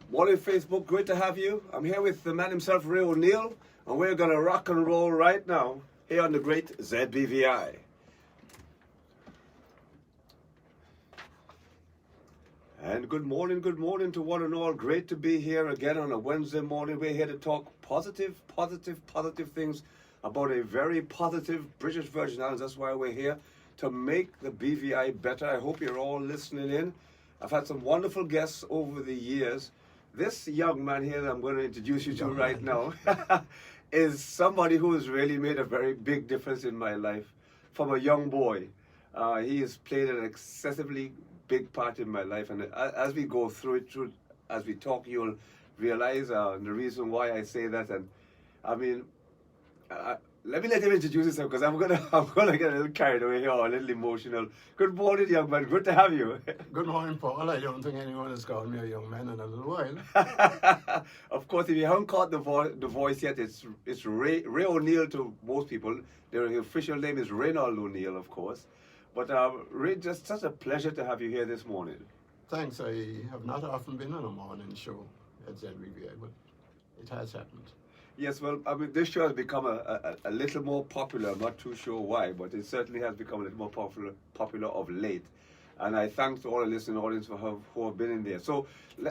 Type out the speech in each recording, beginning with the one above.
Morning, Facebook. Great to have you. I'm here with the man himself, Ray O'Neill, and we're going to rock and roll right now here on the great ZBVI. And good morning to one and all. Great to be here again on a Wednesday morning. We're here to talk positive things about a very positive British Virgin Islands. That's why we're here, to make the BVI better. I hope you're all listening in. I've had some wonderful guests over the years. This young man here that I'm going to introduce you to right now is somebody who has really made a very big difference in my life. From a young boy, he has played an excessively big part in my life, and as we go through it, as we talk, you'll realize the reason why I say that. And I mean, let me let him introduce himself, because I'm gonna get a little carried away here, a little emotional. Good morning, young man. Good to have you. Good morning, Paul. I don't think anyone has called me a young man in a little while. Of course, if you haven't caught the voice yet, it's Ray O'Neill to most people. Their official name is Reynald O'Neill, of course. But Ray, just such a pleasure to have you here this morning. Thanks. I have not often been on a morning show at ZBVI, but it has happened. Yes, well, I mean, this show has become a little more popular. I'm not too sure why, but it certainly has become a little more popular of late. And I thank to all the listening audience who have been in there. So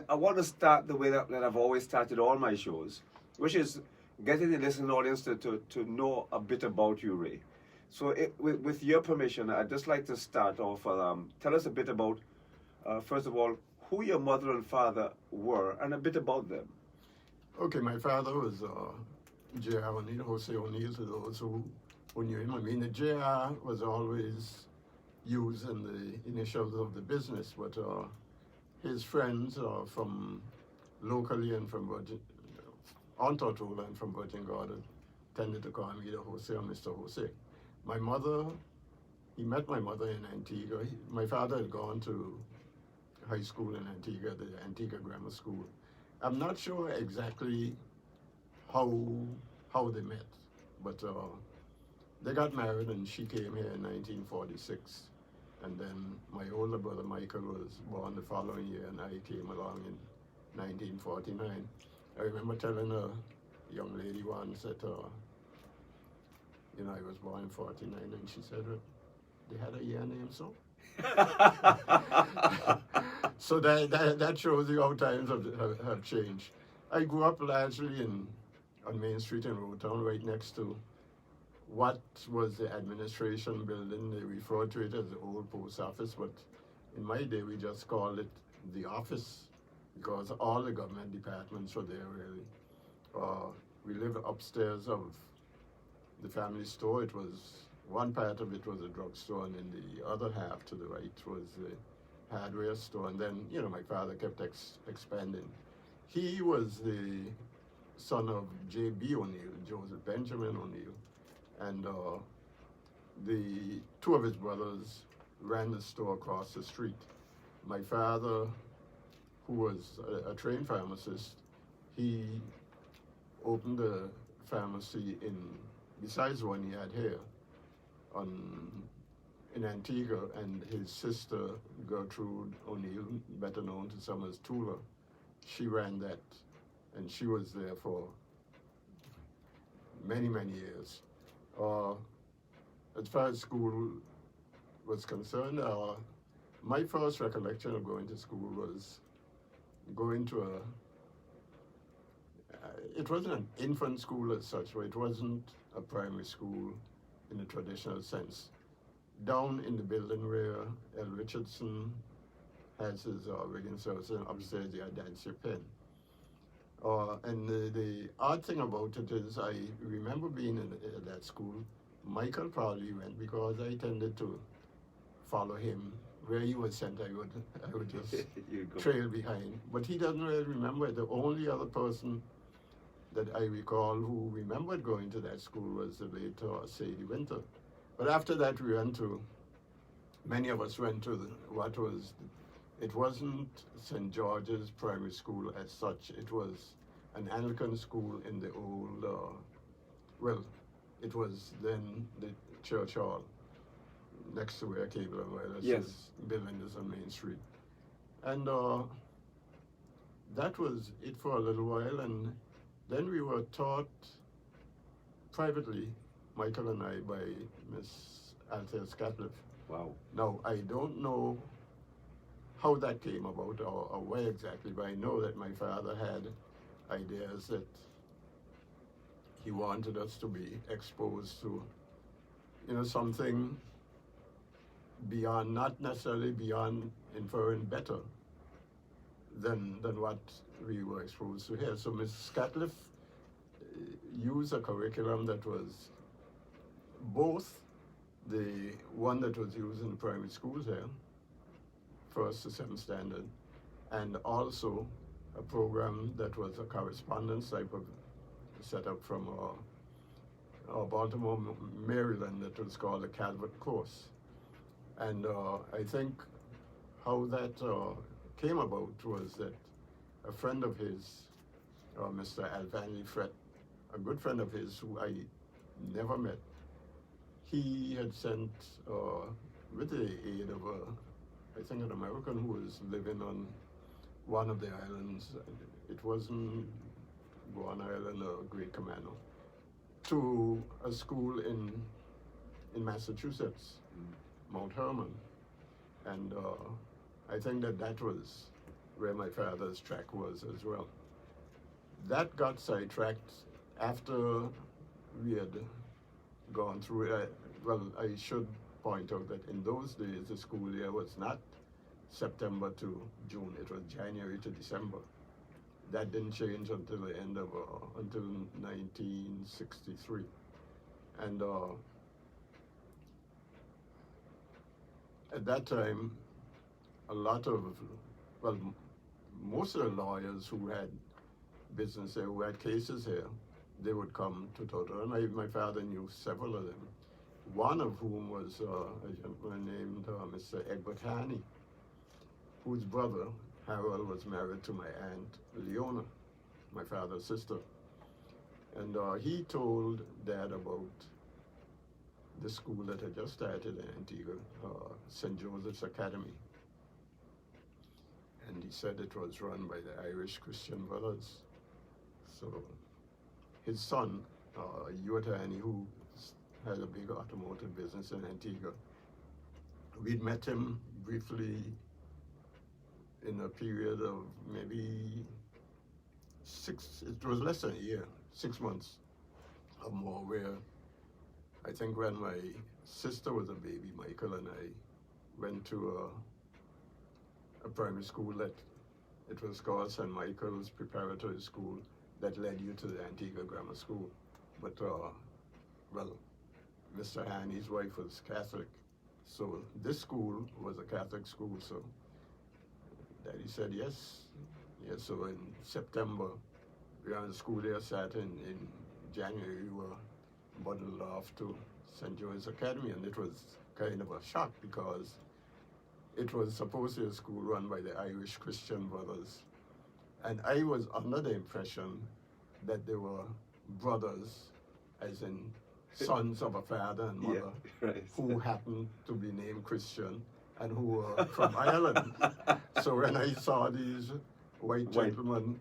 I want to start the way that I've always started all my shows, which is getting the listening audience to know a bit about you, Ray. So with your permission, I'd just like to start off. Tell us a bit about, first of all, who your mother and father were, and a bit about them. Okay, my father was J.R. O'Neill, Jose O'Neill, to those who knew him. I mean, the J.R. was always used in the initials of the business, but his friends from locally and from Virgin, on Tortola and from Virgin Garden, tended to call him either Jose or Mr. Jose. My mother, he met my mother in Antigua. My father had gone to high school in Antigua, the Antigua Grammar School. I'm not sure exactly how they met, but they got married and she came here in 1946. And then my older brother Michael was born the following year, and I came along in 1949. I remember telling a young lady once that, I was born in 49, and she said, they had a year name, so? So that shows you how times have changed. I grew up largely on Main Street in Rotown, right next to what was the administration building. They referred to it as the old post office, but in my day we just called it the office, because all the government departments were there, really. We lived upstairs of the family store. It was, one part of it was a drugstore, and in the other half to the right was the hardware store. And then, my father kept expanding. He was the son of J.B. O'Neill, Joseph Benjamin O'Neill, and the two of his brothers ran the store across the street. My father, who was a trained pharmacist, he opened a pharmacy besides one he had here, in Antigua, and his sister, Gertrude O'Neill, better known to some as Tula, she ran that, and she was there for many, many years. As far as school was concerned, my first recollection of going to school was going to it wasn't an infant school as such, but it wasn't a primary school in the traditional sense. Down in the building where L. Richardson has his rigging service, and upstairs you had Dance Your Pen. And the odd thing about it is, I remember being in that school. Michael probably went because I tended to follow him. Where he was sent, I would just trail behind. But he doesn't really remember. The only other person that I recall who remembered going to that school was the late Sadie Winter. But after that, many of us went to it wasn't St. George's Primary School as such. It was an Anglican school in the old, it was then the church hall next to where Cable and Wireless Yes. building is on Main Street. And that was it for a little while, and then we were taught privately, Michael and I, by Miss Althea Scatliff. Wow. Now, I don't know how that came about or why exactly, but I know that my father had ideas that he wanted us to be exposed to, something beyond, not necessarily beyond inferring better than what we were exposed to here. So Ms. Scatliff used a curriculum that was both the one that was used in the primary schools here, first to seventh standard, and also a program that was a correspondence type of setup from Baltimore, Maryland, that was called the Calvert course. And I think how that came about was that a friend of his, Mr. Alvanley Fret, a good friend of his who I never met, he had sent, with the aid of I think an American who was living on one of the islands, it wasn't Guam Island or Great Commando, to a school in Massachusetts, Mount Herman. And I think that was where my father's track was as well. That got sidetracked after we had gone through it. Well, I should point out that in those days, the school year was not September to June, it was January to December. That didn't change until the end of, until 1963. And at that time, a lot of, well, most of the lawyers who had business here, who had cases here, they would come to Toto, and my father knew several of them. One of whom was a gentleman named Mr. Egbert Haney, whose brother, Harold, was married to my aunt Leona, my father's sister. And he told Dad about the school that had just started in Antigua, St. Joseph's Academy. And he said it was run by the Irish Christian Brothers. So his son, Ewart Haney, who had a big automotive business in Antigua, we'd met him briefly in a period of maybe it was less than a year, 6 months or more, where I think when my sister was a baby, Michael and I went to a primary school that it was called St. Michael's Preparatory School that led you to the Antigua Grammar School. But, well, Mr. Haney's wife was Catholic, so this school was a Catholic school, so Daddy said yes. Yeah, so in September, when the school year started in January, we were bundled off to St. Joseph's Academy, and it was kind of a shock because it was supposed to be a school run by the Irish Christian Brothers. And I was under the impression that they were brothers, as in sons of a father and mother, yeah, right. who happened to be named Christian and who were from Ireland. So when I saw these white gentlemen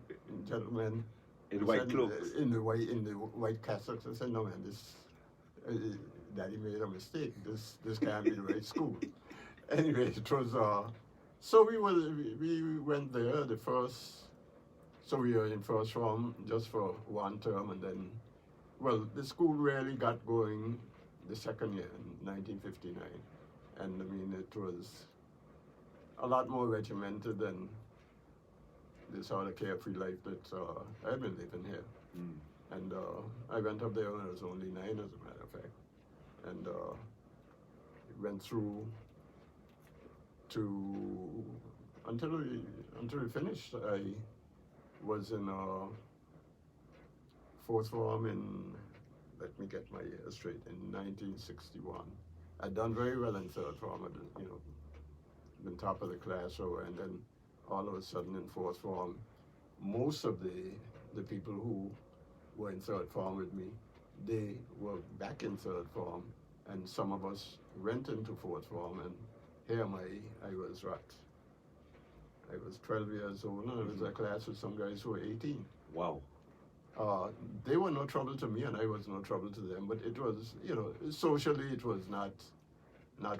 in white cloaks, in the white cassocks, I said, no man, this Daddy made a mistake. This can't be the right school. Anyway, it was so we went there so we were in first form just for one term, and then, well, the school really got going the second year in 1959, and I mean it was a lot more regimented than this sort of carefree life that I've been living here. And I went up there when I was only 9, as a matter of fact, and went through until we finished. I was in fourth form in, let me get my years straight, in 1961. I'd done very well in third form, I'd, been top of the class, and then all of a sudden in fourth form, most of the people who were in third form with me, they were back in third form, and some of us went into fourth form, and here I was right. I was 12 years old, and I was in a class with some guys who were 18. Wow. They were no trouble to me, and I was no trouble to them. But it was, socially, it was not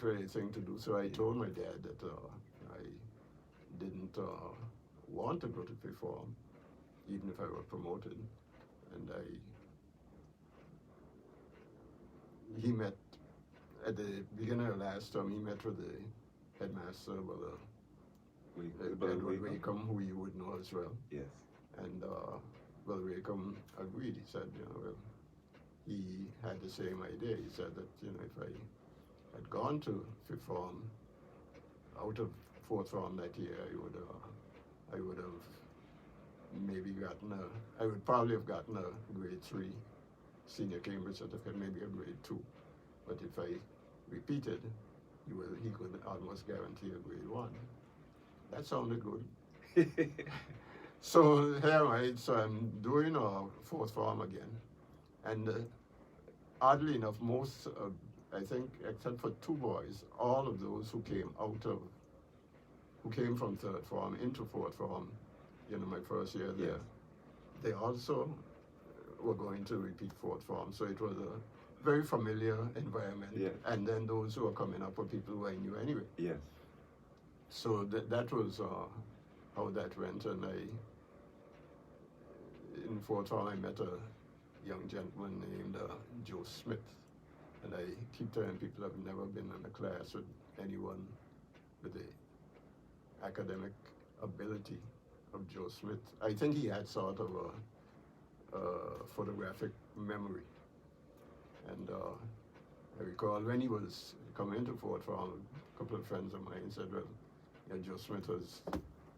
really a thing to do. So I told my dad that I didn't want to go to fifth form, even if I were promoted. And he met at the beginning of last term. He met with the headmaster, Edward Wakeham, who you would know as well. Yes. And Brother Wakeham agreed. He said, he had the same idea. He said that, if I had gone to fifth form out of fourth form that year, I would have maybe I would probably have gotten a grade 3 senior Cambridge certificate, maybe a grade 2. But if I repeated, he could almost guarantee a grade 1. That sounded good. So here, so I'm doing a fourth form again. And oddly enough, most, I think, except for 2 boys, all of those who came from third form into fourth form, my first year there, Yes. they also were going to repeat fourth form. So it was a very familiar environment. Yes. And then those who were coming up were people who I knew anyway. Yes. So that was how that went. And in fourth form, I met a young gentleman named Joe Smith. And I keep telling people I've never been in a class with anyone with the academic ability of Joe Smith. I think he had sort of a photographic memory. And I recall when he was coming into fourth form, a couple of friends of mine said, well, Joe Smith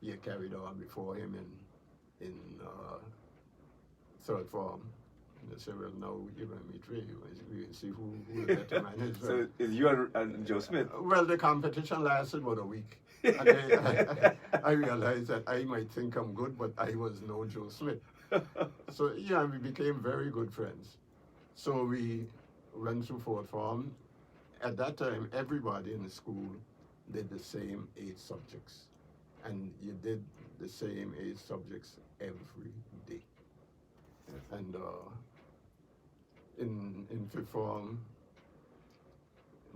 he had carried on before him in third form. And they said, well, now you're going to meet Ray. We see who the better man is. So it's you and Joe Smith? Well, the competition lasted about a week. And I realized that I might think I'm good, but I was no Joe Smith. So, we became very good friends. So we went through fourth form. At that time, everybody in the school did the same 8 subjects. And you did the same 8 subjects every day. Yes. And in fifth form,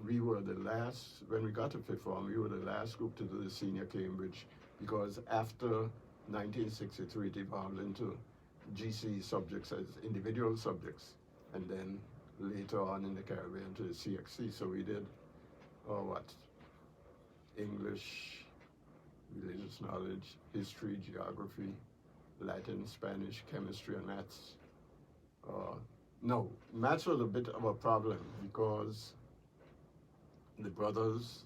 we were the last, when we got to fifth form, we were the last group to do the senior Cambridge, because after 1963 it evolved into GC subjects as individual subjects, and then later on in the Caribbean to the CXC. So we did, English, religious knowledge, history, geography, Latin, Spanish, chemistry, and maths. No, maths was a bit of a problem because the brothers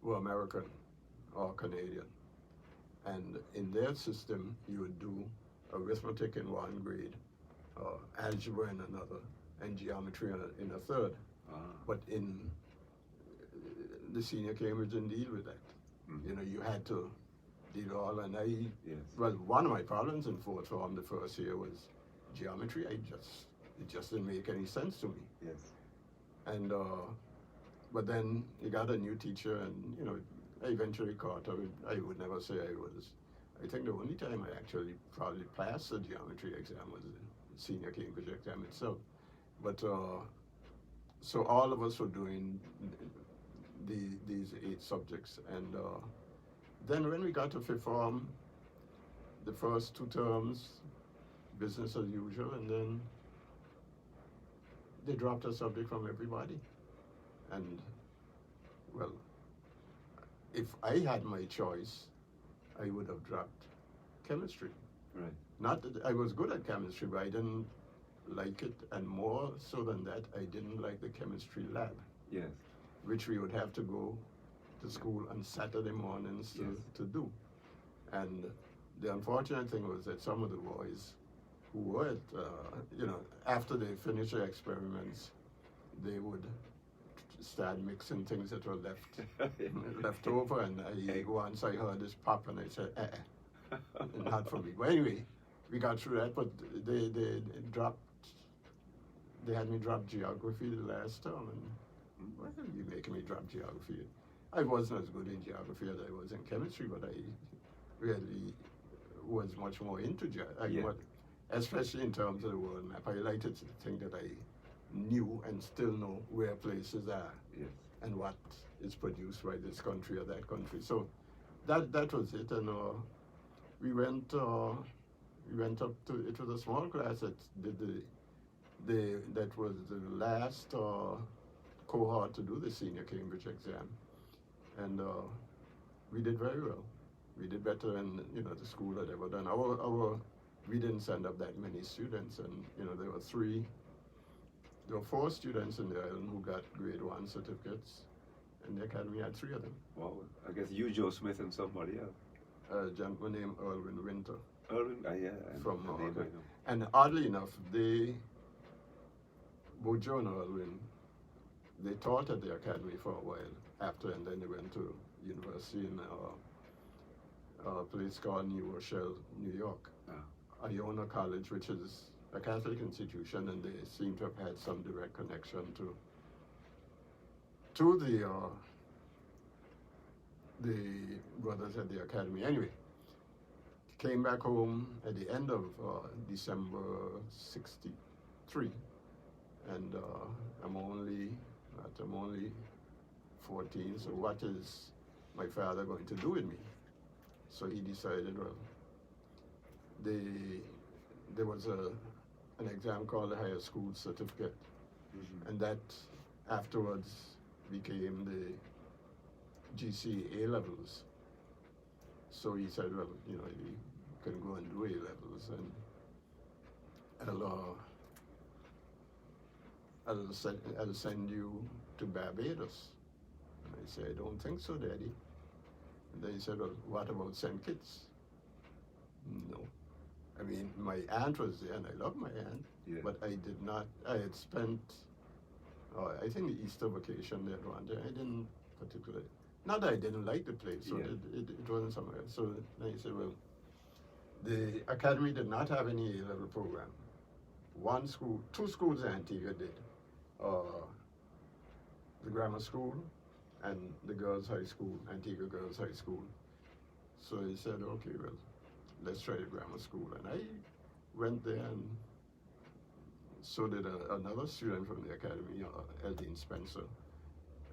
were American or Canadian. And in their system, you would do arithmetic in 1 grade, algebra in another, and geometry in a third. But in the senior Cambridge didn't deal with that. Mm-hmm. You had to deal all, and well, one of my problems in fourth form the first year was geometry. It just didn't make any sense to me. Yes. And but then you got a new teacher, and I eventually caught up. I would never say I was. I think the only time I actually probably passed the geometry exam was the senior Cambridge exam itself. But so all of us were doing these 8 subjects, and then when we got to fifth form, the first 2 terms, business as usual, and then they dropped a subject from everybody. And, well, if I had my choice, I would have dropped chemistry. Right. Not that I was good at chemistry, but I didn't like it, and more so than that, I didn't like the chemistry lab. Yes. Which we would have to go to school on Saturday mornings to do. And the unfortunate thing was that some of the boys who were, after they finished their experiments, they would start mixing things that were left over, and once I heard this pop, and I said, not for me. But anyway, we got through that, but they had me drop geography the last term, and why are you making me drop geography? I wasn't as good in geography as I was in chemistry, but really was much more into jazz. Yeah. Especially in terms of the world map. I like to think that I knew and still know where places are Yes. and what is produced by this country or that country. So that was it. And we went up to, it was a small class that did that was the last cohort to do the senior Cambridge exam, and we did very well. We did better than the school had ever done. We didn't send up that many students, and there were 4 students in the island who got grade 1 certificates, and the academy had 3 of them. Wow. I guess you, Joe Smith, and somebody else. A gentleman named Erwin Winter. Erwin, yeah, from the name I know. And oddly enough, both Joe and Erwin, they taught at the academy for a while after, and then they went to university in a place called New Rochelle, New York. Iona College, which is a Catholic institution, and they seem to have had some direct connection to the brothers at the academy. Anyway, came back home at the end of December '63, and I'm only 14. So what is my father going to do with me? So he decided, well, there was an exam called the Higher School Certificate, and that afterwards became the GC A levels. So he said, well, you can go and do A levels, and I'll send you to Barbados. And I said, I don't think so, Daddy. And then he said, well, what about St. Kitts? No. I mean, my aunt was there, and I love my aunt, but I did not. I had spent, I think, the Easter vacation there one day. I didn't particularly, not that I didn't like the place, so it wasn't somewhere. So then he said, well, the academy did not have any A-level program. 2 schools in Antigua did, the grammar school and the girls' high school, Antigua Girls' High School. So he said, okay, well, let's try the grammar school. And I went there, and so did another student from the academy, Eldine Spencer.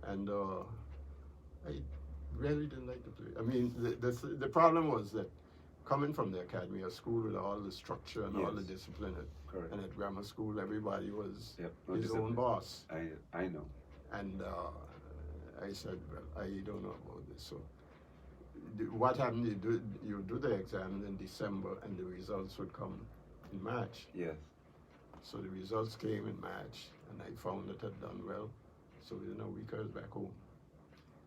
And I really didn't like the place. I mean, the problem was that coming from the academy, a school with all the structure and all the discipline, and at grammar school, everybody was his own boss. I know. And I said, well, I don't know about this. So what happened, you do the exam in December, and the results would come in March. Yes. So the results came in March, and I found that I'd done well. So within a week I was back home.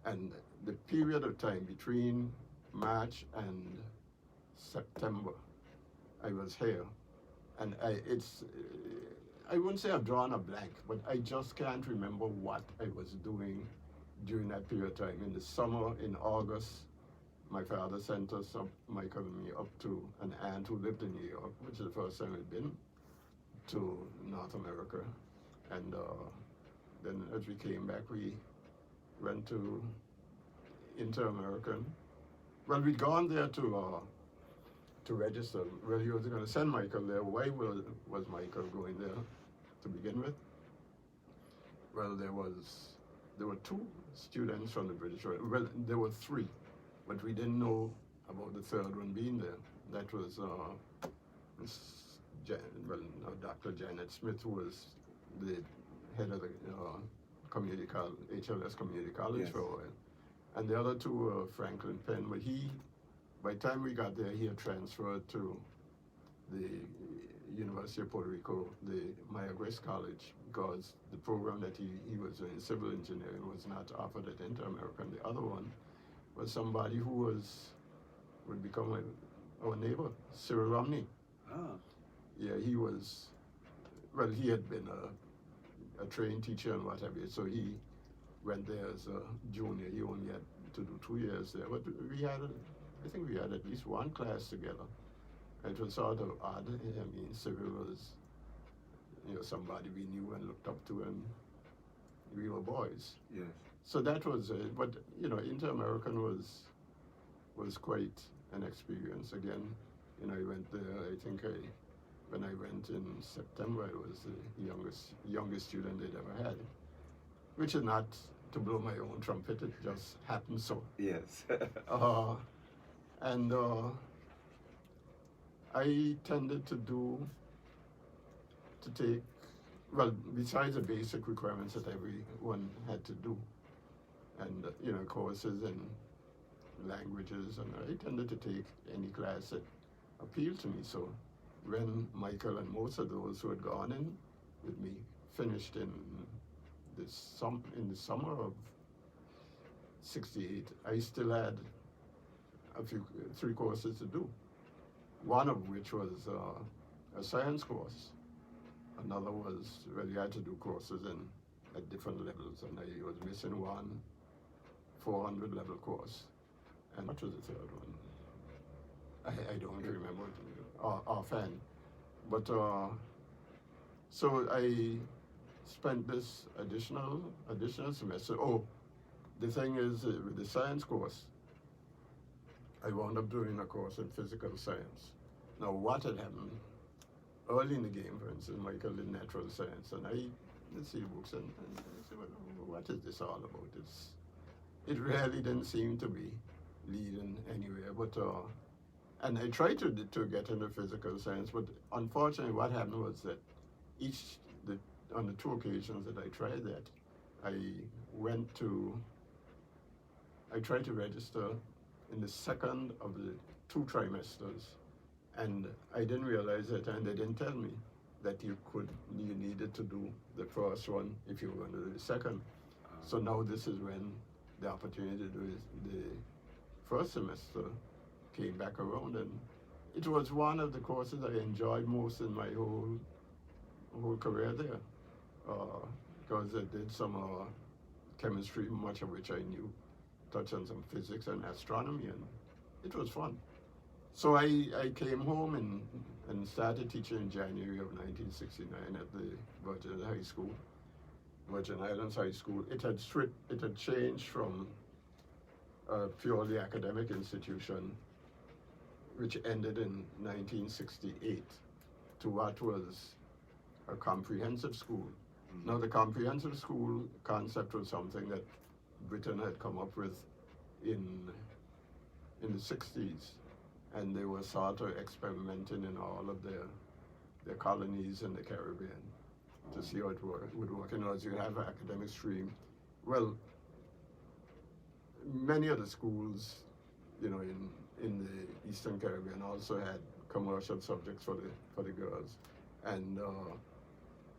And the period of time between March and September, I was here. And I wouldn't say I've drawn a blank, but I just can't remember what I was doing during that period of time. In the summer, in August, my father sent us up, Michael and me, up to an aunt who lived in New York, which is the first time we'd been to North America. And then as we came back, we went to Inter-American. Well, we'd gone there to register. Well, he was going to send Michael there. Why was Michael going there to begin with? Well, there were 2 students from the British Royal. Well, there were 3, but we didn't know about the 3rd one being there. That was Dr. Janet Smith, who was the head of the community college, HLS Community College for a while. And the other 2 were Franklin Penn, but by the time we got there, he had transferred to the University of Puerto Rico, the Maya Grace College, because the program that he was in, civil engineering, was not offered at Inter-American. The other one was somebody who would become our neighbor, Cyril Romney. Ah. Yeah, he was, well, he had been a trained teacher and what have you, so he went there as a junior. He only had to do 2 years there, but I think we had at least 1 class together. It was sort of odd. I mean, Cyril was, somebody we knew and looked up to, and we were boys. Yes. So that was it. But Inter-American was quite an experience again. You know, I went there. When I went in September, I was the youngest student they'd ever had, which is not to blow my own trumpet. It just happened so. Yes. And I tended to take, well, besides the basic requirements that everyone had to do, and you know, courses in languages, and I tended to take any class that appealed to me. So when Michael and most of those who had gone in with me finished in the summer of '68, I still had 3 courses to do. One of which was a science course. Another was, well, you had to do courses at different levels, and I was missing one 400 level course. And what was the third one? I don't remember offhand. But so I spent this additional semester. Oh, the thing is, with the science course, I wound up doing a course in physical science. Now, what had happened early in the game, for instance, Michael did natural science, and I did see books, and I said, well, what is this all about? It really didn't seem to be leading anywhere, but and I tried to get into physical science, but unfortunately what happened was that on the 2 occasions that I tried that, I tried to register in the second of the 2 trimesters, and I didn't realize it, and they didn't tell me that you needed to do the first one if you were going to do the second. So now this is when the opportunity to do the first semester came back around, and it was one of the courses I enjoyed most in my whole career there, because I did some chemistry, much of which I knew, touched on some physics and astronomy, and it was fun. So I came home and started teaching in January of 1969 at the Virgin Islands High School. It had changed from a purely academic institution, which ended in 1968, to what was a comprehensive school. Mm-hmm. Now, the comprehensive school concept was something that Britain had come up with in the 60s, and they were sort of experimenting in all of their colonies in the Caribbean to see how it would work. You know, as you have an academic stream, well, many of the schools, you know, in the Eastern Caribbean also had commercial subjects for the girls, and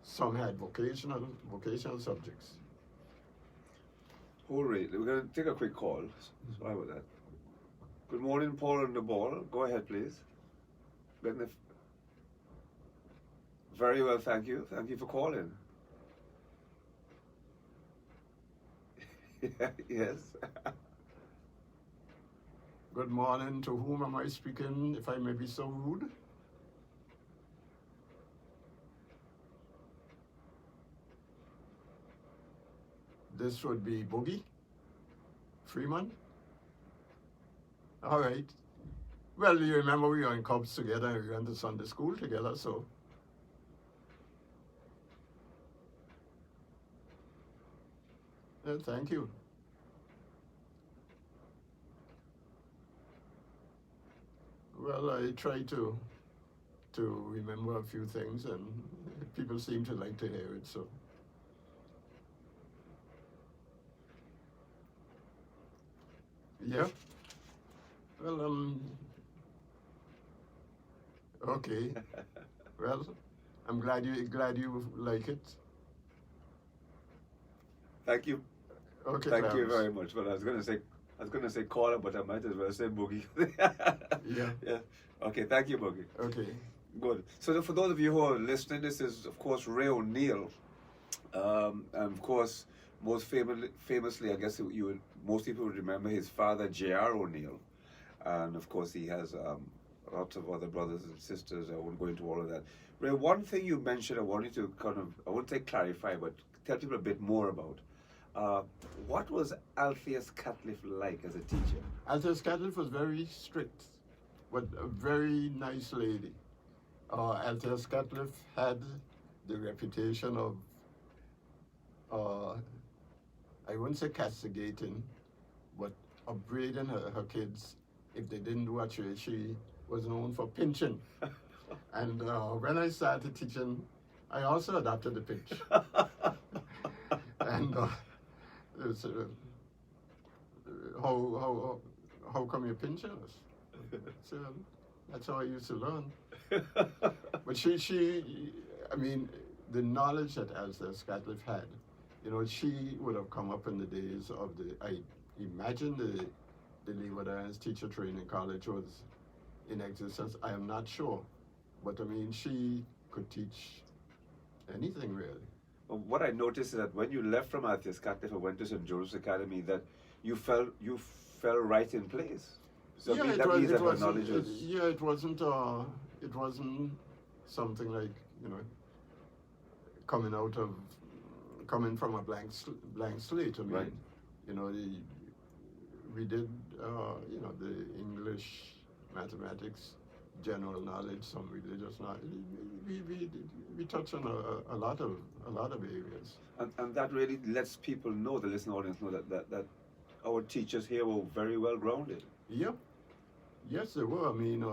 some had vocational subjects. All right, we're going to take a quick call. Sorry about that. Good morning, Paul on the ball. Go ahead, please. Very well, thank you. Thank you for calling. Yes. Good morning. To whom am I speaking, if I may be so rude? This would be Boogie Freeman. All right. Well, you remember we were in Cubs together and we went to Sunday school together, so. Thank you. Well, I try to remember a few things, and people seem to like to hear it, so. Yeah. Well, okay. Well, I'm glad you like it. Thank you. Okay. Thank you very much. Well, I was gonna say caller, but I might as well say Boogie. Yeah. Yeah. Okay. Thank you, Boogie. Okay. Good. So for those of you who are listening, this is of course Ray O'Neill, and of course most famously, I guess most people would remember his father, J.R. O'Neill, and of course he has lots of other brothers and sisters. I won't go into all of that. Ray, one thing you mentioned, I want you to I won't say clarify, but tell people a bit more about. What was Alpheus Catliff like as a teacher? Alpheus Catliff was very strict. but a very nice lady. Althea Scatliff had the reputation of, I wouldn't say castigating, but upbraiding her kids if they didn't do what she was known for pinching. And when I started teaching, I also adopted the pinch. And it was, how come you're pinching us? So that's how I used to learn. But I mean, the knowledge that Althea Scatliff had, you know, she would have come up in the days of I imagine the Leeward Islands Teacher Training College was in existence. I am not sure. But I mean, she could teach anything really. Well, what I noticed is that when you left from Althea Scatliff and went to St. Joseph's Academy, that you fell right in place. So Yeah, that means that her knowledge was... yeah, it wasn't something like, you know, coming from a blank slate. I mean, Right. you know, we did, you know, the English, mathematics, general knowledge, some religious knowledge. We touch on a lot of areas. And that really lets people know, the listening audience know that our teachers here were very well grounded. Yeah. Yes, they were. I mean,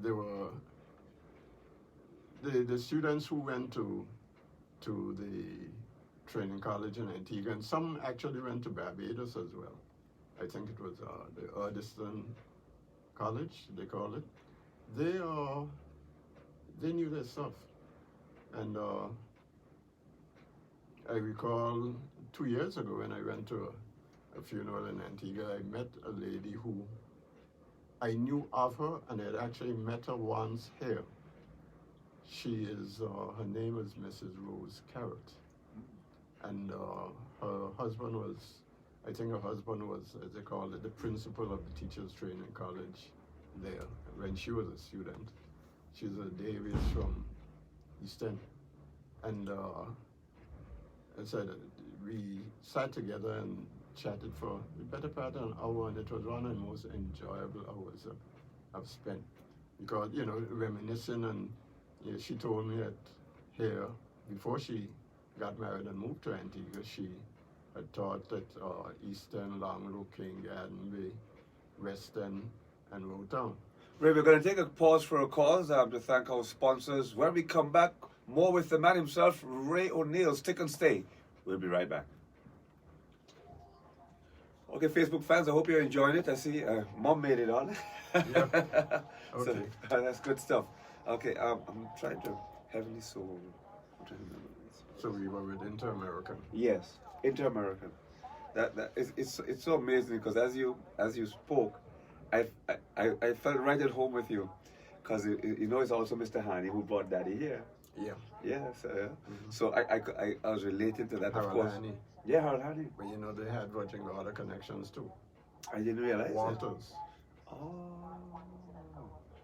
they were the students who went to the training college in Antigua, and some actually went to Barbados as well. I think it was the Ardiston College, they call it. They knew their stuff. And I recall 2 years ago when I went to a funeral in Antigua, I met a lady who I knew of her, and I had actually met her once here. She is, her name is Mrs. Rose Carrot. And her husband was, I think her husband was, as they call it, the principal of the Teachers Training College there when she was a student. She's a Davis from East End. And I said, we sat together and chatted for the better part of an hour, and it was one of the most enjoyable hours I've spent. Because, you know, reminiscing, and you know, she told me that here, before she got married and moved to Antigua, she had taught at Eastern, Longlow, King, Garden Western, and Rotown. Ray, we're going to take a pause for a cause to thank our sponsors. When we come back, more with the man himself, Ray O'Neill. Stick and stay. We'll be right back. Okay, Facebook fans, I hope you're enjoying it. I see Mom made it on. Yeah. Okay. So, that's good stuff. Okay, I'm trying to Heavenly Soul. I'm trying to remember this. So we were with Inter-American. Yes, Inter-American. It's so amazing because as you spoke, I felt right at home with you, because you know it's also Mr. Hani who brought Daddy here. Yeah. Yes. Mm-hmm. So I was related to that, Harold of course. Hani. Yeah, Harold Hani. But you know, they had Virgin Gorda connections too. I didn't realize Walters. that. Oh.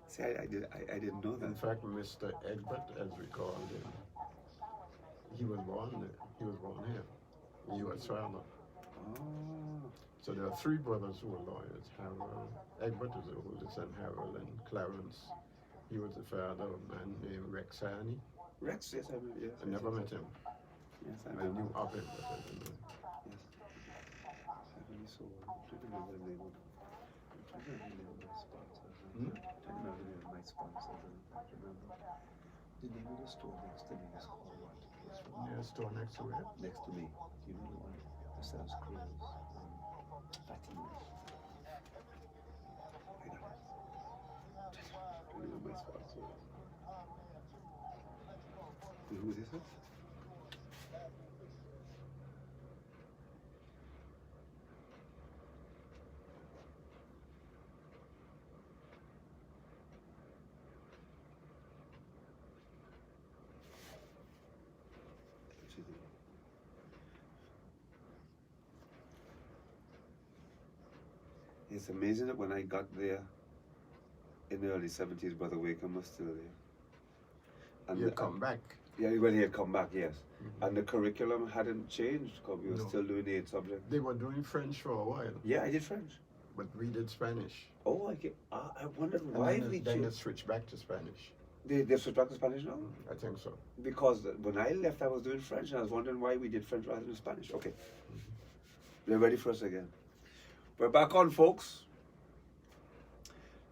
See, I didn't know that. In fact, Mr. Egbert, as we called him, he was born here. He was father. Oh. So there are three brothers who were lawyers. Harold, Egbert is the oldest, and Harold and Clarence. He was the father of a man named Rex Hani. Rex, yes, I remember. Yes, I never met him. Yes, I I remember. knew of him, but I didn't know. Yes. Heavenly Soul. I'm trying to remember the name of my sponsors. Hmm? I'm trying to remember the name of my sponsors. I can't remember. The name of the store next to me is called what? It was from Yeah, store next to it. next to me. You know the one that sells clothes. Fatima. I got it. I remember my sponsor. Who is this? It's amazing that when I got there in the early 70s, Brother Wakeham was still there. And You come back. Yeah, when he had come back, yes. Mm-hmm. And the curriculum hadn't changed because we were No. still doing the 8 subjects. They were doing French for a while. Yeah, I did French. but we did Spanish. Oh, I wondered And why then, we then it changed. switched back to Spanish. They switched back to Spanish now? I think so. Because when I left, I was doing French, and I was wondering why we did French rather than Spanish. Okay. They're ready for us again. We're back on, folks.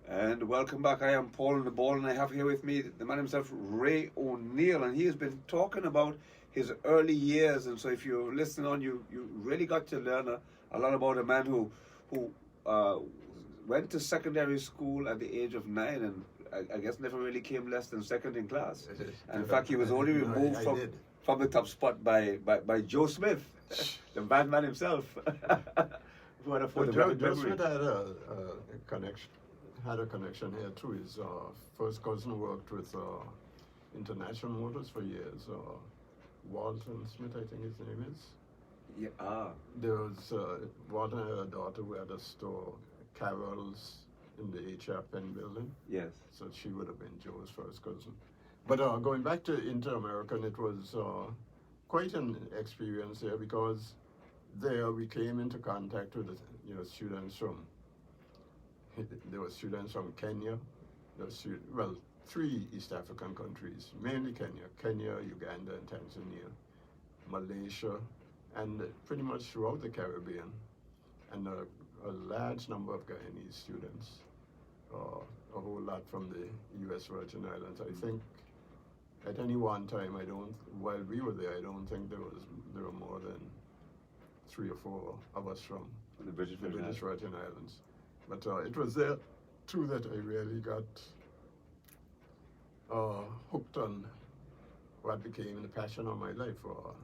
And welcome back. I am Paul on the ball, and I have here with me the man himself, Ray O'Neill, and he has been talking about his early years. And so, if you're listening on, you really got to learn a lot about a man who went to secondary school at the age of 9, and I guess never really came less than second in class. And in fact, he was only removed from the top spot by Joe Smith, the bad man himself. Who had a Well, photographic Joe memory. Smith had a connection here too. His first cousin worked with International Motors for years. Walton Smith, I think his name is. Yeah. There was Walton had a daughter who had a store, Carol's, in the HR Penn building. Yes. So she would have been Joe's first cousin. But going back to Inter-American, it was quite an experience there, because there we came into contact with students from. There were students from Kenya. There were 3 East African countries, mainly Kenya, Uganda, and Tanzania, Malaysia, and pretty much throughout the Caribbean, and a large number of Guyanese students, a whole lot from the U.S. Virgin Islands. I think at any one time, while we were there, I don't think there were more than 3 or 4 of us from The British Virgin Islands. But it was there too that I really got hooked on what became the passion of my life for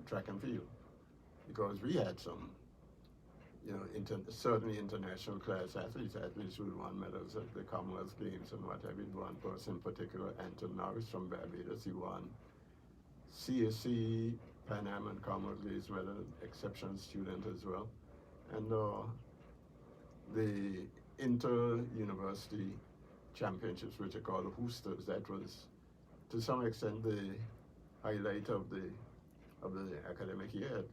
track and field, because we had some, certainly international class athletes who won medals at the Commonwealth Games and what have you. One person in particular, Anton Norris from Barbados, he won CAC, Pan Am and Commonwealth Games medal, exceptional student as well. And the inter-university championships, which are called Hoosters, that was to some extent the highlight of the academic year at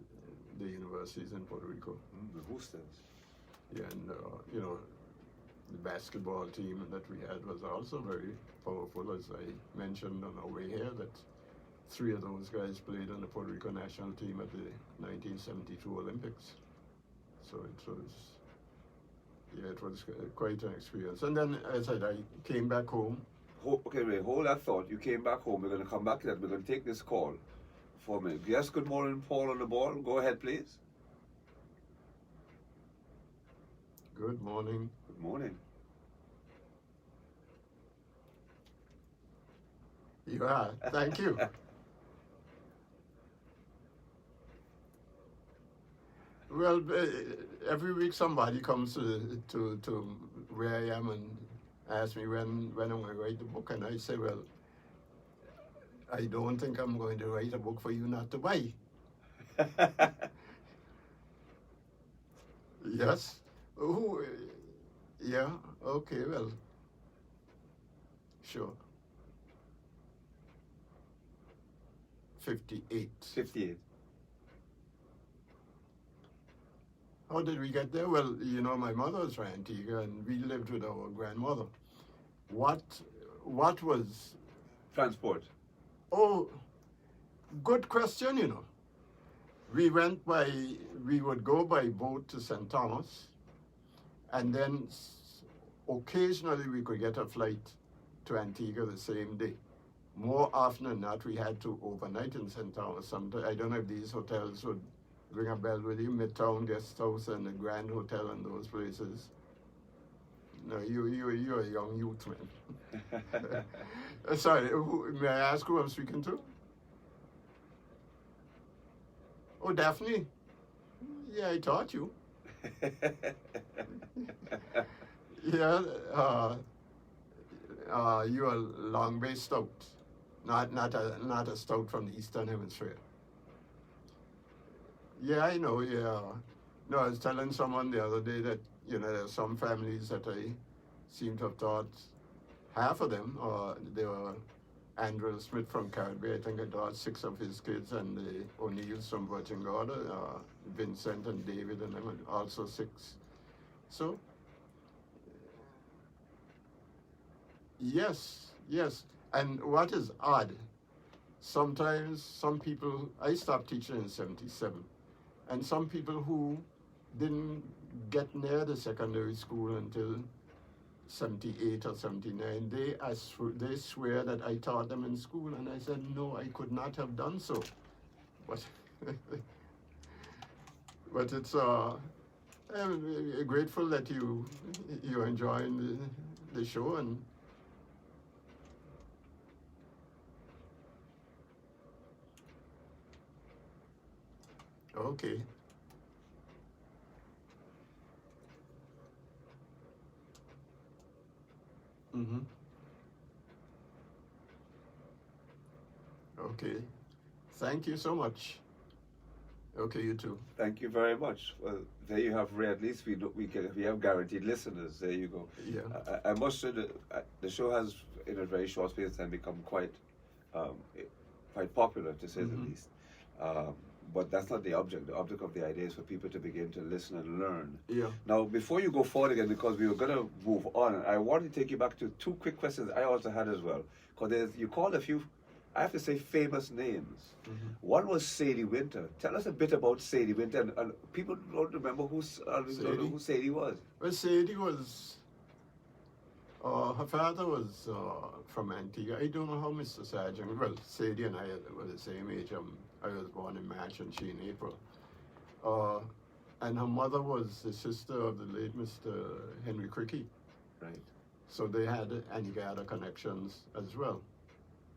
the universities in Puerto Rico. The Hoosters. Yeah, and the basketball team that we had was also very powerful, as I mentioned on our way here, that 3 of those guys played on the Puerto Rico national team at the 1972 Olympics. So it was quite an experience. And then, as I said, I came back home. Okay, Ray, hold that thought. You came back home. We're going to come back to that. We're going to take this call for a minute. Yes, good morning, Paul on the ball. Go ahead, please. Good morning. Good morning. You are. Thank you. Well, every week somebody comes to where I am and asks me when I'm going to write the book, and I say, well, I don't think I'm going to write a book for you not to buy. Yes? Oh, yeah, okay, well, sure. 58. 58. How did we get there? Well, my mother was from Antigua, and we lived with our grandmother. What was... Transport. Oh, good question, We would go by boat to St. Thomas, and then occasionally we could get a flight to Antigua the same day. More often than not, we had to overnight in St. Thomas. Sometimes, I don't know if these hotels would ring a bell with you, Midtown Guest House and the Grand Hotel and those places. No, you're a young youth, man. Sorry, may I ask who I'm speaking to? Oh, Daphne. Yeah, I taught you. Yeah, you're a Long Bay stout, not a stout from the Eastern Hemisphere. Yeah, I know. Yeah, no, I was telling someone the other day that there are some families that I seem to have taught, half of them, they were Andrew Smith from Caribbean. I think I taught 6 of his kids, and the O'Neills from Virgin Gorda, Vincent and David, and them, and also So, yes. And what is odd, sometimes some people, I stopped teaching in 77, and some people who didn't get near the secondary school until 78 or 79, they swear that I taught them in school, and I said, no, I could not have done so. But, but it's, I'm grateful that you're enjoying the show, and okay. Mm-hmm. Okay. Thank you so much. Okay, you too. Thank you very much. Well, there you have Ray. At least we have guaranteed listeners. There you go. Yeah. I must say that the show has, in a very short space of time, become um, quite popular, to say the least. But that's not the object. The object of the idea is for people to begin to listen and learn. Yeah. Now, before you go forward again, because we were going to move on, I want to take you back to two quick questions I also had as well. Because you called a few, I have to say, famous names. One was Sadie Winter. Tell us a bit about Sadie Winter. And people don't remember who Sadie was. Well, Sadie was, her father was from Antigua. I don't know how Mr. Sargent, well, Sadie and I were the same age. I was born in March and she in April. And her mother was the sister of the late Mr. Henry Cricky. Right. So they had Antigua connections as well.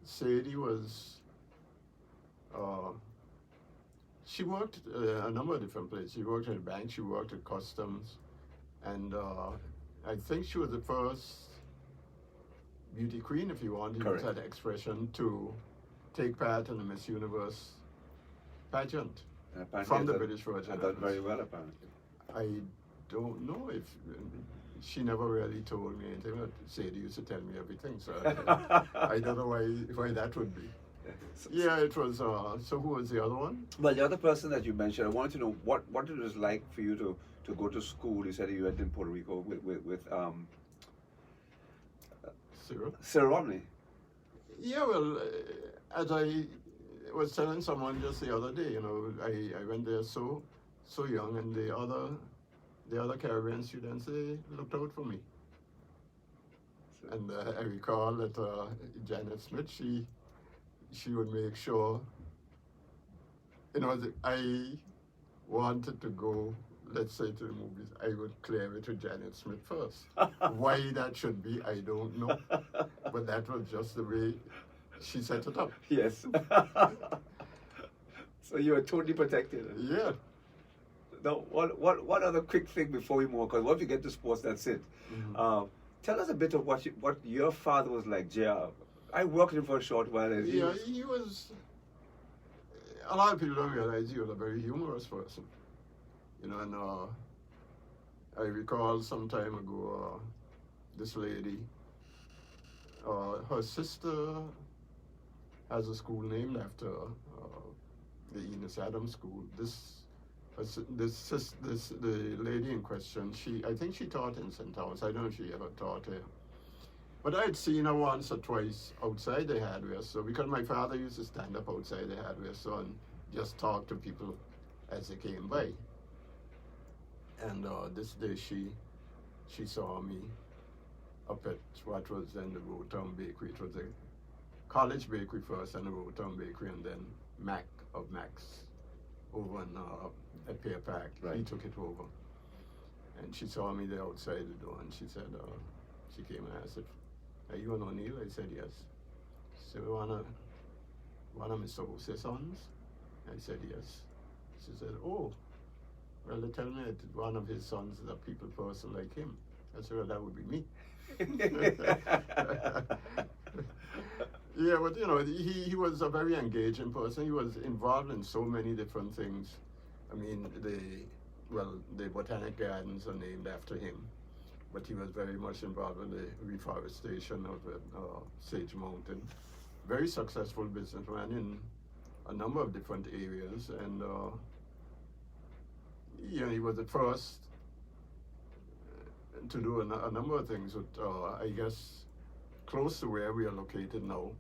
Sadie was, she worked a number of different places. She worked at a bank, she worked at customs, and I think she was the first beauty queen, if you want to use that expression, to take part in the Miss Universe pageant from the British Virgin Islands. Done very well, apparently. I don't know if she never really told me anything, but Sadie used to tell me everything, so I don't know why that would be. Yeah, it was, so who was the other one? Well, the other person that you mentioned, I wanted to know what it was like for you to go to school. You said you went in Puerto Rico with Cyril Romney. Yeah, well, as I was telling someone just the other day, I went there so young, and the other Caribbean students, they looked out for me. And I recall that Janet Smith, she would make sure, I wanted to go, let's say, to the movies, I would clear it to Janet Smith first. Why that should be, I don't know. But that was just the way she set it up. Yes. So you were totally protected. Yeah. Now, one other quick thing before we move, because once we get to sports, that's it. Tell us a bit of what your father was like, JR. I worked with him for a short while. Yeah, he was, a lot of people don't realize he was a very humorous person. And I recall some time ago, this lady, her sister has a school named after the Enos Adams School. The lady in question, I think she taught in St. Thomas. I don't know if she ever taught here. But I'd seen her once or twice outside the hardware store, because my father used to stand up outside the hardware store and just talk to people as they came by. And this day she saw me up at what was then the Roadtown Bakery. It was a college bakery first, and the Roadtown Bakery, and then Mac of Max over in at Pier Park. Right. He took it over. And she saw me there outside the door, and she said, she came and asked if, "Are you an O'Neill?" I said, "Yes." She said, one of Mr. Jose's sons? I said, "Yes." She said, "Oh, well, they tell me that one of his sons is a people person like him." I said, "Well, that would be me." Yeah, but he was a very engaging person. He was involved in so many different things. I mean, the Botanic Gardens are named after him, but he was very much involved in the reforestation of Sage Mountain. Very successful businessman in a number of different areas, and he was the first to do a number of things with, I guess, close to where we are located now.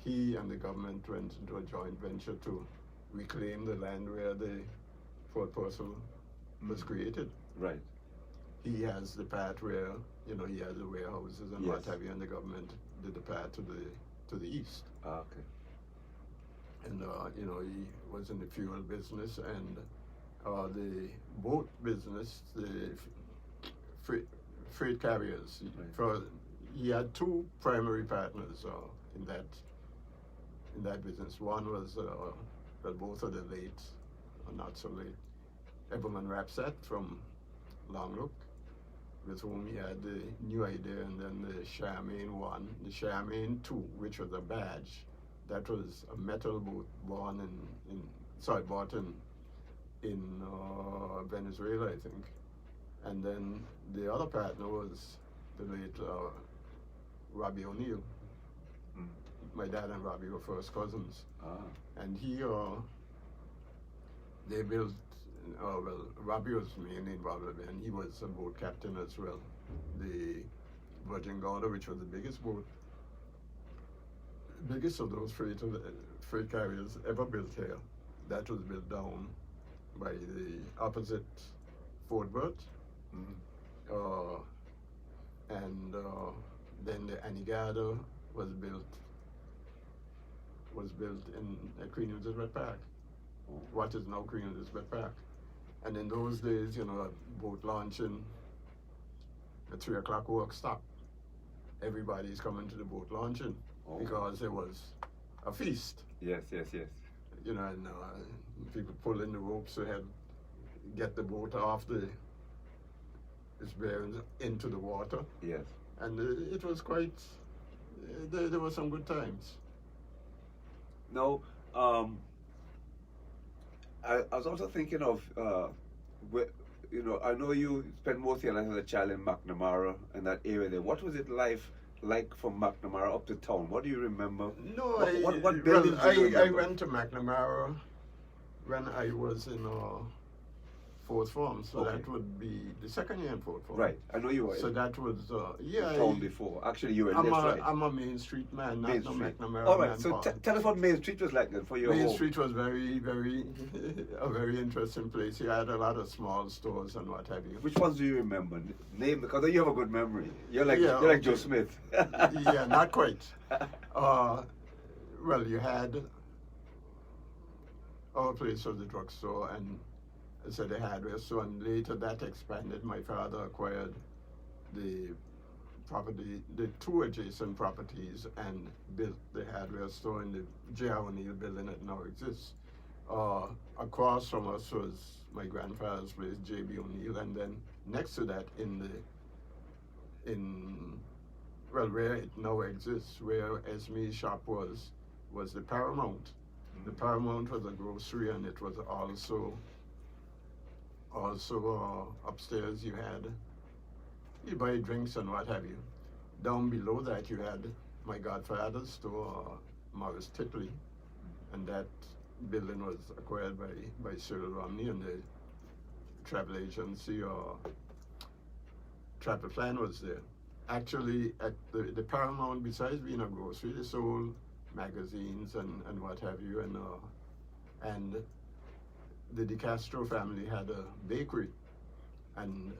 He and the government went into a joint venture to reclaim the land where the Fort Purcell was created. Right. He has the part where, you know, he has the warehouses and what Yes. have you, and the government did the part to the east. Ah, okay. And you know, he was in the fuel business and the boat business, the freight carriers. Right. He had two primary partners in that business. One was well, both of the late, or not so late, Eberman Rapsat from Longlook, with whom he had the new idea, and then the Charmaine one, the Charmaine two, which was a badge. That was a metal boat bought in Venezuela, I think. And then the other partner was the late Robbie O'Neill. Mm. My dad and Robbie were first cousins. Ah. And they built, well, Robbie was mainly involved with it, and he was a boat captain as well. The Virgin Gorda, which was the biggest of those freight carriers ever built here, that was built down by the opposite Fort Worth. Mm-hmm. And then the Anegada was built in Queen Elizabeth Park, what is now Queen Elizabeth Park. And in those days, you know, a boat launching at 3 o'clock work stop. Everybody's coming to the boat launching because it was a feast. Yes, yes, yes. You know, and people pull in the ropes to get the boat off its bearings into the water. Yes. And it was quite, there were some good times. No, I was also thinking of, you know, I know you spent most of your life as a child in McNamara and that area there. What was it like from McNamara up to town? What do you remember? No, what buildings do you remember? I went to McNamara when I was in fourth form, so Okay. that would be the second year in fourth form. Right, I know you were So in that was town before. Actually, you were I'm left, right? I'm a Main Street man, not Main no Street. McNamara All right, man. so tell us what Main Street was like then for your Main home. Street was very, very a very interesting place. You had a lot of small stores and what have you. Which ones do you remember? Name, because you have a good memory. You're like Yeah, you're like okay. Joe Smith. Yeah, not quite. Well, you had our place was the drugstore, and so the hardware store, and later that expanded. My father acquired the property, the two adjacent properties, and built the hardware store in the J.R. O'Neill building that now exists. Across from us was my grandfather's place, J.B. O'Neill, and then next to that where it now exists, where Esme's shop was the Paramount. Mm-hmm. The Paramount was a grocery, and it was also upstairs you buy drinks and what have you. Down below that you had my godfather's store, Morris Tipley, and that building was acquired by Cyril Romney and the travel agency or Travel Plan was there. Actually, at the Paramount, besides being a grocery, they sold magazines and what have you, and the DeCastro family had a bakery, and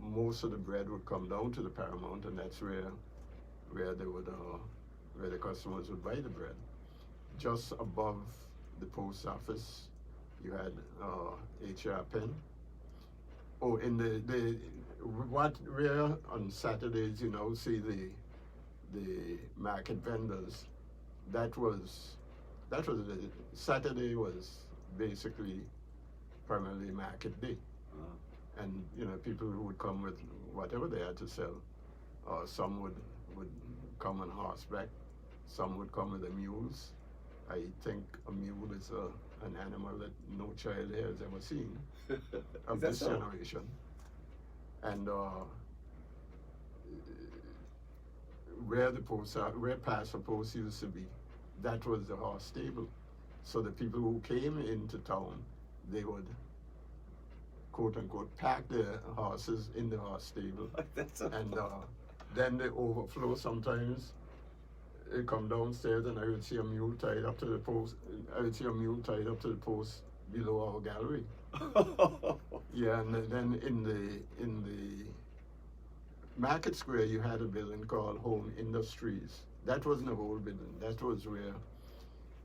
most of the bread would come down to the Paramount, and that's where they would where the customers would buy the bread. Just above the post office, you had H.R. Penn. Oh, in where on Saturdays, you know, see the market vendors. That was Saturday was basically primarily market day. And you know, people who would come with whatever they had to sell. Some would come on horseback, some would come with the mules. I think a mule is an animal that no child here has ever seen of this generation. And where Pastor Post used to be, that was the horse stable. So the people who came into town, they would quote unquote, pack their horses in the horse stable. That's so And then they overflow sometimes. They come downstairs, and I would see a mule tied up to the post. I would see a mule tied up to the post below our gallery. Yeah, and then in the Market Square, you had a building called Home Industries. That wasn't a whole building. That was where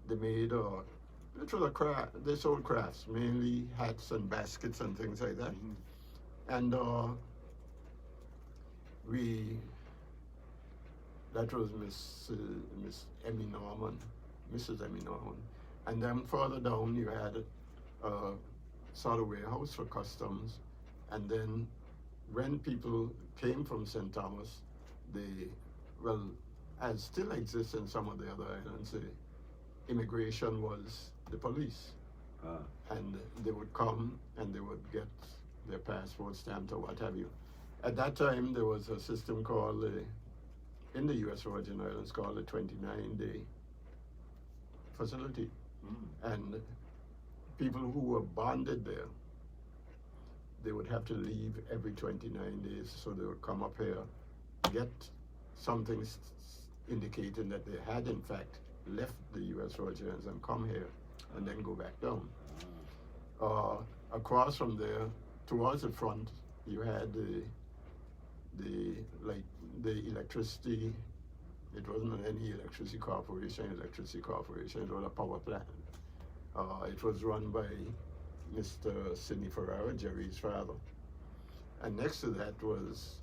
they made it was a craft. They sold crafts, mainly hats and baskets and things like that. And that was Miss Emmy Norman, Mrs. Emmy Norman. And then further down, you had a sort of warehouse for customs. And then when people came from St. Thomas, as still exists in some of the other islands, immigration was the police. And they would come and they would get their passport stamped or what have you. At that time, there was a system called, in the U.S. Virgin Islands, called a 29-day facility. And people who were bonded there, they would have to leave every 29 days, so they would come up here, get something indicating that they had in fact left the U.S. Virgin Islands and come here, and then go back down. Across from there, towards the front, you had the electricity. It wasn't any electricity corporation. It was a power plant. It was run by Mr. Sidney Ferrara, Jerry's father. And next to that was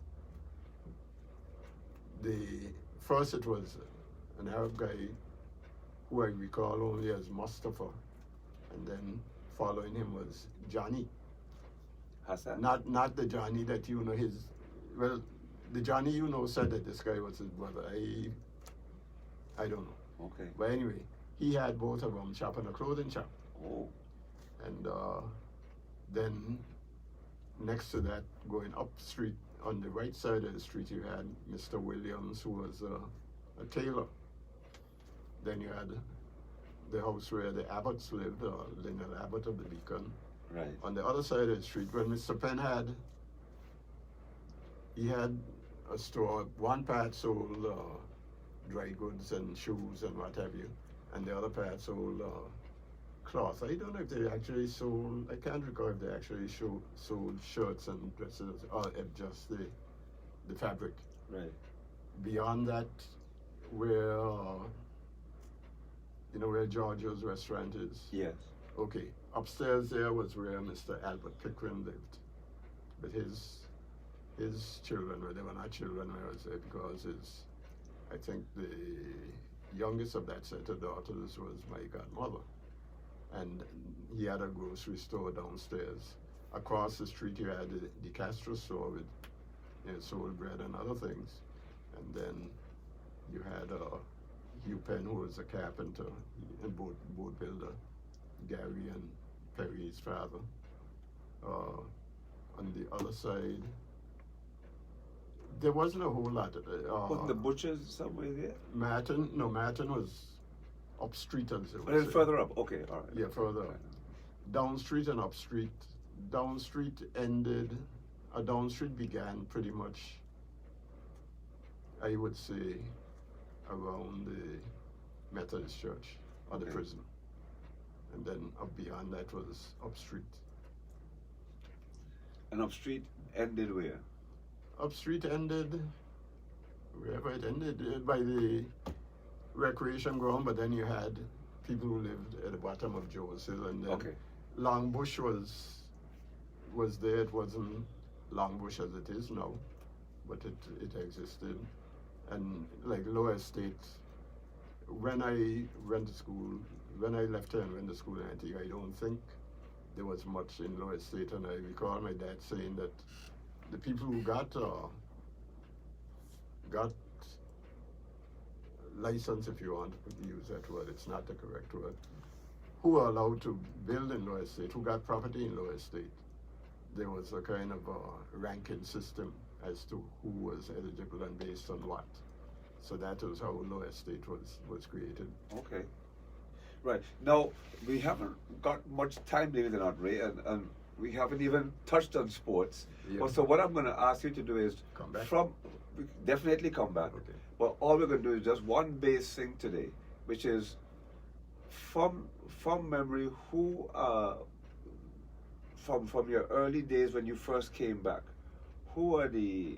first it was an Arab guy who I recall only as Mustafa, and then following him was Johnny. Hassan? Not the Johnny that you know the Johnny you know said that this guy was his brother. I don't know. Okay. But anyway, he had both of them shop and a clothing shop. Oh. And then next to that, going up street, on the right side of the street, you had Mr. Williams, who was a tailor. Then you had the house where the Abbotts lived, Lionel Abbott of the Beacon. Right. On the other side of the street, when Mr. Penn he had a store. One part sold dry goods and shoes and what have you, and the other part sold cloth. I don't know if they actually sold, I can't recall if they actually sold shirts and dresses, or if just the fabric. Right. Beyond that, where where Georgio's restaurant is. Yes. Okay. Upstairs there was where Mr. Albert Pickering lived. But his children, they were not children when I was there, because I think the youngest of that set of daughters was my godmother. And he had a grocery store downstairs. Across the street you had the Castro store with sold bread and other things. And then you had Hugh Penn, who was a carpenter and boat builder, Gary and Perry's father. On the other side, there wasn't a whole lot. Wasn't the butcher's somewhere there? Martin was up street, as it But then was. further up. Okay, all right. Yeah, further up. Down street and up street. Down street ended. Down street began pretty much, I would say, around the Methodist Church or the prison. And then up beyond that was up street. And up street ended where? Up street ended wherever it ended, by the recreation ground, but then you had people who lived at the bottom of Joe's Hill, and then Longbush was there. It wasn't Longbush as it is now, but it existed. And like Lower Estate, when I left here and went to school in Antigua, I don't think there was much in Lower Estate, and I recall my dad saying that the people who got license, if you want to use that word, it's not the correct word, who were allowed to build in Lower Estate, who got property in Lower Estate, there was a kind of a ranking system as to who was eligible and based on what. So that was how Lower Estate was created. Okay. Right. Now, we haven't got much time, believe it or not, Ray, and we haven't even touched on sports. Yeah. Well, so what I'm going to ask you to do is Come back. definitely come back. Okay. Well, all we're going to do is just one base thing today, which is from memory, who from your early days when you first came back, who are the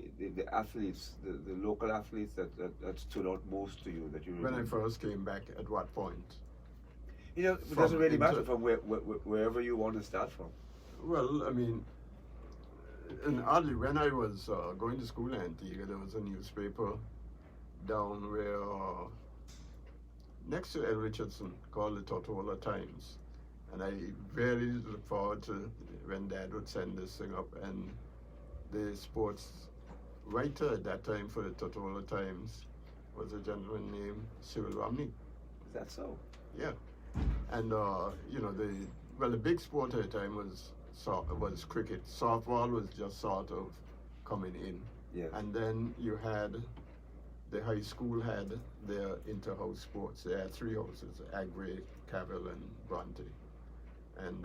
athletes, the local athletes that stood out most to you that you When I remember? first came back, at what point? You know, it From doesn't really matter inter- from wherever you want to start from. Well, I mean, and oddly, when I was going to school in Antigua, there was a newspaper down where, next to El Richardson, called the Tortola Times. And I really look forward to when Dad would send this thing up. And the sports writer at that time for the Tortola Times was a gentleman named Cyril Romney. Is that so? Yeah. And, you know, the big sport at the time was cricket. Softball was just sort of coming in. Yes. And then you had, the high school had their inter-house sports. They had three houses, Aggrey, Cavill, and Bronte. And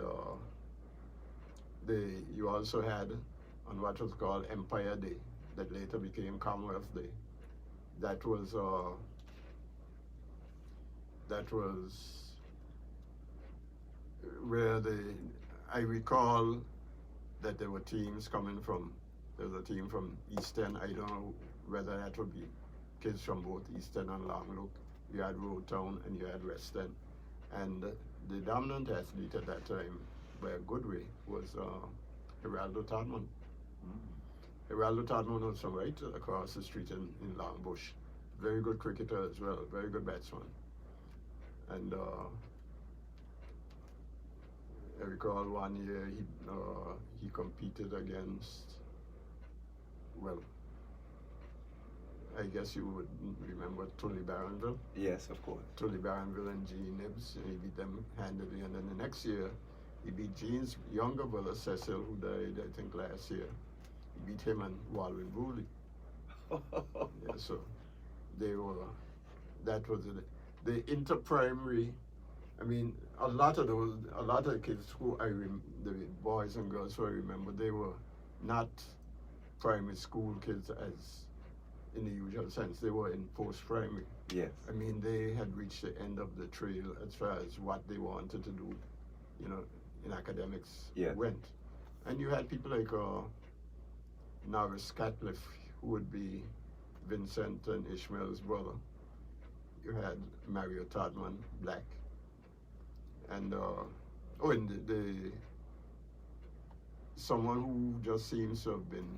you also had on what was called Empire Day, that later became Commonwealth Day. That was where I recall that there were teams coming from, there was a team from Eastern. I don't know whether that would be kids from both Eastern and Longlook. You had Road Town and you had Western. And the dominant athlete at that time, by a good way, was Geraldo Todman. Geraldo Todman was from right across the street in Longbush. Very good cricketer as well, very good batsman. And I recall one year he competed against, well, I guess you would remember Tully Barronville. Yes, of course. Tully Barronville and Gene Nibbs, and he beat them handily. And then the next year, he beat Gene's younger brother Cecil, who died, I think, last year. He beat him and Walwyn Booley. Yeah, so that was it. The inter-primary, I mean, a lot of the kids who the boys and girls who I remember, they were not primary school kids as in the usual sense. They were in post-primary. Yes. I mean, they had reached the end of the trail as far as what they wanted to do, you know, in academics went. And you had people like Norris Catliff, who would be Vincent and Ishmael's brother. You had Mario Todman, black. And, and someone who just seems to have been,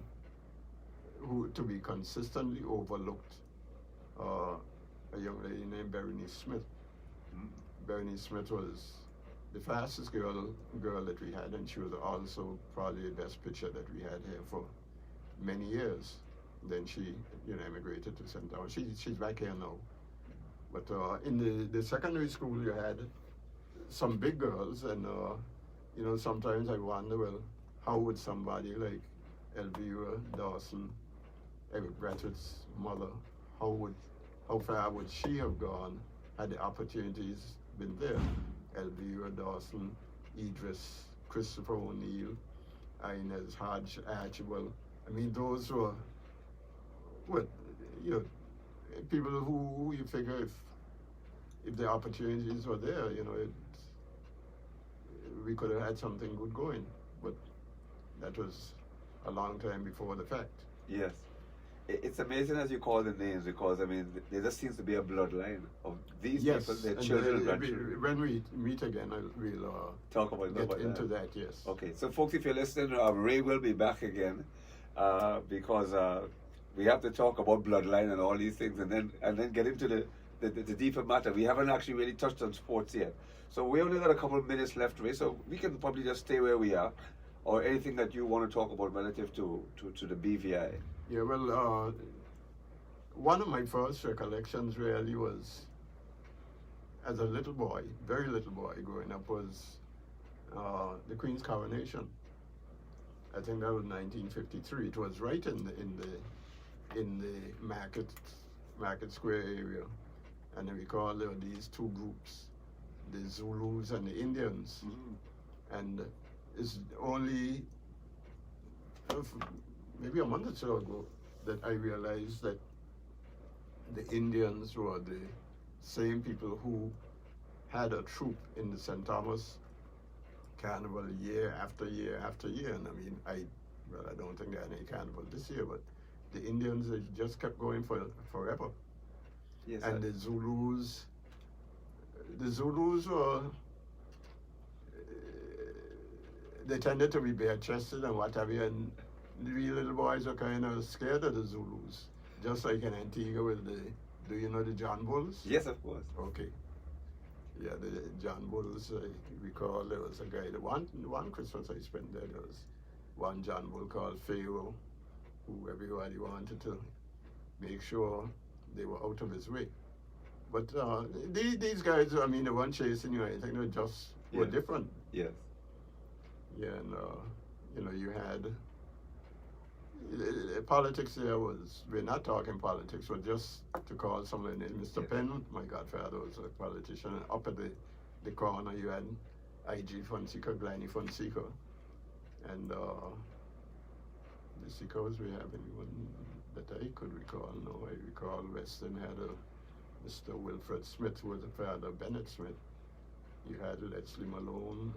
to be consistently overlooked, a young lady named Berenice Smith. Berenice Smith was the fastest girl that we had, and she was also probably the best pitcher that we had here for many years. Then she, emigrated to St. Thomas. She's back here now. But in the secondary school, you had some big girls, and sometimes I wonder, well, how would somebody like Elvira Dawson, Eric Bradford's mother, how far would she have gone had the opportunities been there? Elvira Dawson, Idris, Christopher O'Neill, Inez Hodge, Archibald. I mean, those were people who you figure if the opportunities were there, we could have had something good going. But that was a long time before the fact. Yes. It's amazing as you call the names, because I mean there just seems to be a bloodline of these people, their children, grandchildren. When we meet again, we'll talk about get into that. Yes. Okay, so folks, if you're listening, Ray will be back again because we have to talk about bloodline and all these things, and then get into the deeper matter. We haven't actually really touched on sports yet, so we only got a couple of minutes left, Ray. So we can probably just stay where we are, or anything that you want to talk about relative to the BVI. Yeah, well, one of my first recollections really was, as a little boy, very little boy growing up, was the Queen's coronation. I think that was 1953. It was right in the Market Square area, and I recall there were these two groups, the Zulus and the Indians, and it's only maybe a month or so ago that I realized that the Indians were the same people who had a troop in the St. Thomas Carnival year after year after year. And I mean, I don't think there are any carnival this year, but the Indians, they just kept going forever. Yes, and the Zulus were, they tended to be bare-chested and what have you, and we little boys were kind of scared of the Zulus. Just like in Antigua with do you know the John Bulls? Yes, of course. Okay. Yeah, the John Bulls, I recall there was a guy, one Christmas I spent there was one John Bull called Pharaoh, who everybody wanted to make sure they were out of his way. But these guys, I mean, they weren't chasing you or anything, they just were different. Yes. Yeah, and, you had, politics there we're not talking politics, but just to call someone in, Mr. Penn, my godfather was a politician, and up at the corner you had I.G. Fonseca, Glennie Fonseca, and the Secos, we have anyone that I could recall. No, I recall Weston had a Mr. Wilfred Smith, who was the father of Bennett Smith. You had Leslie Malone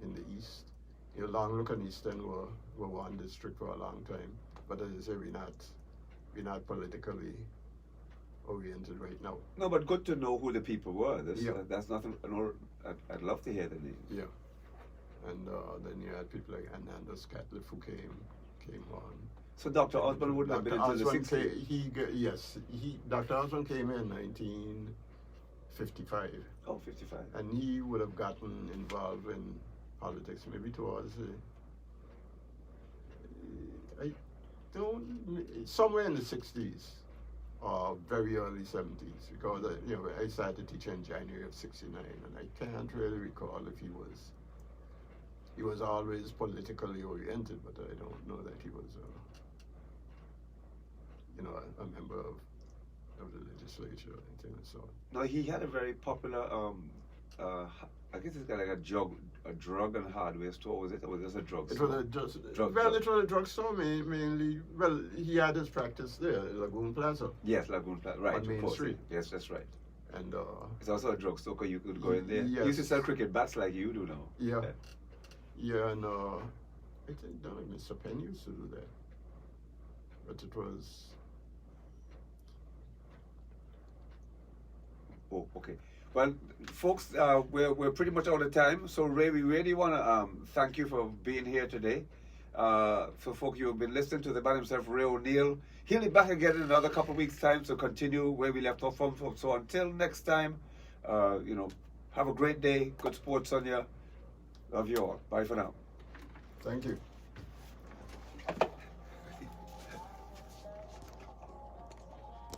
in the East. Long Look and Eastern were one district for a long time. But as I say, we're not politically oriented right now. No, but good to know who the people were. That's nothing. I'd love to hear the names. Yeah. And then you had people like Hernandez Catliffe who came on. So Dr. Osborne wouldn't have been until the 60s? Dr. Osborne came in 1955. Oh, 55. And he would have gotten involved in politics maybe towards somewhere in the 60s or very early 70s, because I started teaching in January of 69, and I can't really recall if he was always politically oriented, but I don't know that he was a member of the legislature or anything of the sort. No, he had a very popular I guess it's got like a drug and hardware store, was it? Or was it just a drug store? It was it was a drugstore mainly. Well, he had his practice there, Lagoon Plaza. Yes, Lagoon Plaza, right. On Main Street. Yes, that's right. And it's also a drugstore, because you could go in there. Yes. You used to sell cricket bats like you do now. Yeah. Yeah, and I think Mr. Penn used to do that. But it was... Oh, okay. Well, folks, we're pretty much out of time. So, Ray, we really want to thank you for being here today. For folk you have been listening to, the man himself, Ray O'Neill. He'll be back again in another couple of weeks' time to continue where we left off from. So until next time, have a great day. Good sports on you. Love you all. Bye for now. Thank you.